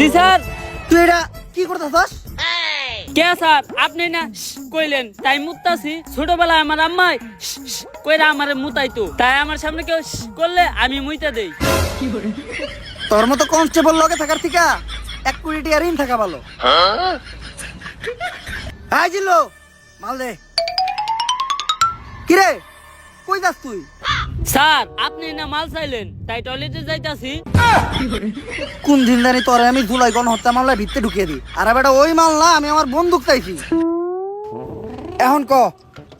জি sir. তুই এটা কি করতেছস? কে স্যার আপনি না কইলেন তাই মুতাছি। ছোটবেলায় আমার আম্মাই কইরা আমারে মুতাইতো, তাই আমার সামনে কেউ করলে আমি মুইতা দেই। তোর মতো কনস্টেবল লগে থাকার থেকে 1 কোটি টাকা ঋণ থাকা ভালো। আই জিল্লো মাল দে। কিরে কই যাস তুই? স্যার আপনি না মাল চাইলেন তাই টয়লেটে যাইতাছি। কোন দিন জানি তোরে আমি জুলাই গণহত্যা মামলায় ভিতরে ঢুকিয়ে দিই। আর বেটা ওই মাল না, আমি আমার বন্দুক চাইছি। এখন ক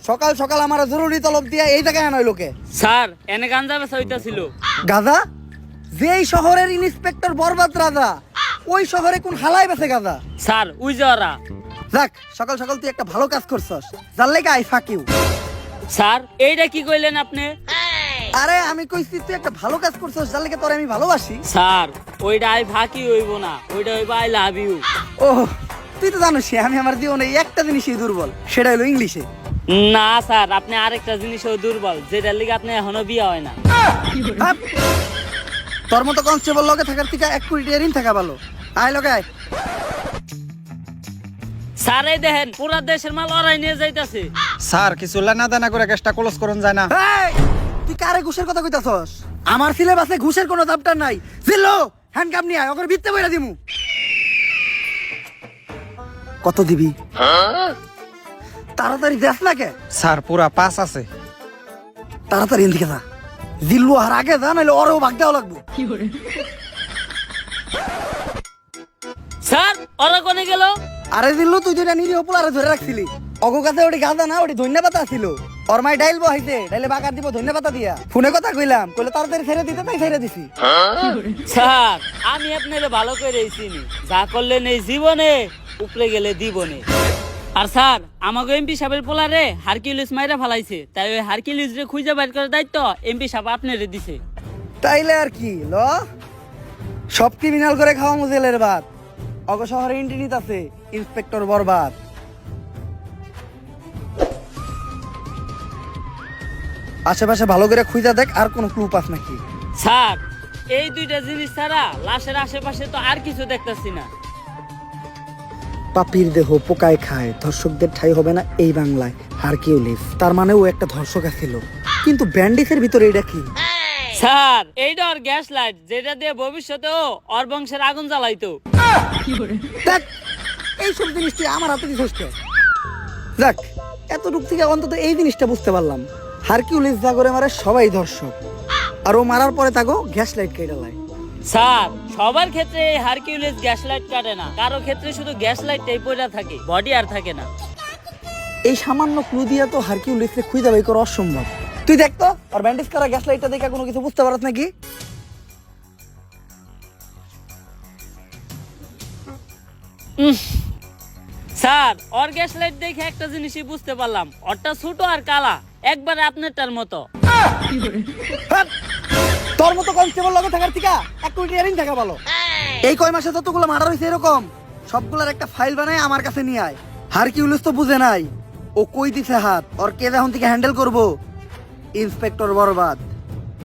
সকাল সকাল আমার জরুরি তলব দিয়া এই জায়গায় আনয় লোকে। স্যার এনে গাঞ্জা বেচা হইতাছিল। গাজা? যেই শহরের ইন্সপেক্টর বরবাদ রাজা, ওই শহরে কোন হালাই বেছে গাজা? Sir we যাওয়ারা। যাক সকাল সকাল তুই একটা ভালো কাজ করছস, যার লেগে আই ফাক ইউ। স্যার এইটা কি কইলেন আপনি? আরে আমি কইছি তুই একটা ভালো কাজ করছস, যার লেগে তোরে আমি ভালোবাসি। স্যার ওইটা আই ফাঁকি হইব না, ওইটা হইব আই লাভ ইউ। ও তুই তো জানিস আমি আমার জীবনে একটা জিনিসই দুর্বল, সেটা হলো ইংলিশে। না স্যার আপনি আরেকটা জিনিসও দুর্বল, যেটার লিগে আপনি এখনো বিয়ে হয় না। হাপ! তোর মতো কনস্টেবল লগে থাকার থেকে 1 কোটি টাকা ঋণ থাকা ভালো। আয় লগে আয়। স্যার এই দেখেন পুরা দেশের মাল ওরাই নিয়ে যাইতাছে। স্যার কিছু লেনা দেনা করে গ্যাসটা ক্লোজ করুন যায় না? এই, তুই কারে ঘুষের কথা কইতাছস? আমার সিলেবাসে ঘুষের কোনো চ্যাপ্টার নাই। জিল্লো হ্যান্ডকাপ নিয়ে আয়, ওকে ভিত্তে বইরা দিমু। কত দিবি? তাড়াতাড়ি দেখ না কে। স্যার পুরা 5 আছে। তাড়াতাড়ি এদিকে যা। জিল্লু আর আগে যা, নাহলে ওরও ভাগ দেওয়া লাগবো। স্যার ওরা কোনে গেল? আরে জিল্লু তুই যেটা নিরীহ পোলারে ধরে রাখছিলি, অগো কাছে ওটি গাঁদা না, ওটি ধন্যবাদ ছিল। ওর মাই ডাইল বহাইছে, ডাইলে বাগার দিব ধন্যবাদ দিয়া। ফোনে কথা কইলাম, কইলে তাড়াতাড়ি ছেড়ে দিতে, তাই ছেড়ে দিছি। স্যার আমি আপনারে ভালো করে চিনি, যা করলেন এই জীবনে উপরে গেলে দিবনে। আর স্যার আমাকে এমপি সাহেবের পোলারে হারকিউলিস মাইরা ফালাইছে, তাই ওই হারকিউলিস রে খুঁজে বাইর করার দায়িত্ব এমপি সাহেব আপনারে দিছে। তাইলে আর কি ল, সব ক্রিমিনাল করে খাওয়া মুজেলের বাদ। অগ শহরে ইন্টিনিত আছে ইন্সপেক্টর বরবাদ। আশেপাশে ভালো করে খুঁজা দেখ, আর কোনো ক্লু পাস নাকি। স্যার এই দুইটা জিনিস ছাড়া লাশের আশেপাশে তো আর কিছু দেখতাছি না। পাপির দেহ পোকায় খায়, ধর্ষকদের ঠাই হবে না এই বাংলায়। হারকিউলিস তার মানে ও একটা ধর্ষক ছিল, কিন্তু ব্যান্ডিসের ভিতরে এটা কি? স্যার এইটা ওর গ্যাস লাইট, যেটা দিয়ে ভবিষ্যতেও ওর বংশের আগুন জ্বালাইতো। দেখ এইসব জিনিস তুই আমার হাতে দিছিস কে? যাক এতটুক থেকে অন্তত এই জিনিসটা বুঝতে পারলাম, হারকিউলিস যা করে মারে সবাই ধর্ষক, আর ও মারার পরে তাকে গ্যাস লাইট কেটে লাই। স্যার সবার ক্ষেত্রে এই হারকিউলিস গ্যাস লাইট কাটে না, কারো ক্ষেত্রে শুধু গ্যাস লাইটটাই পড়া থাকে, বডি আর থাকে না। এই সামান্য ক্লু দিয়া তো হারকিউলিসকে খুঁজে বাই করা অসম্ভব। তুই দেখ তো আর ব্যান্ডেজ করা গ্যাস লাইটটা দেখে কোনো কিছু বুঝতে পারছ নাকি? স্যার ওর গ্যাস লাইট দেখে একটা জিনিসই বুঝতে পারলাম, ওরটা ছোট আর কালা, একবারে আপনারটার মতো। হাট! তোর মতো কনস্টেবল লগে থাকার থেকে 1 কোটি টাকা ঋণ থাকা ভালো। এই কয় মাসে যতগুলো মার্ডার হয়েছে এরকম সবগুলোর একটা ফাইল বানায় আমার কাছে নিয়ে আয়। হারকিউলিস তো বুঝে নাই ও কই দিছে হাত, ওর কে এখন থেকে হ্যান্ডেল করবো? ইন্সপেক্টর বরবাদ।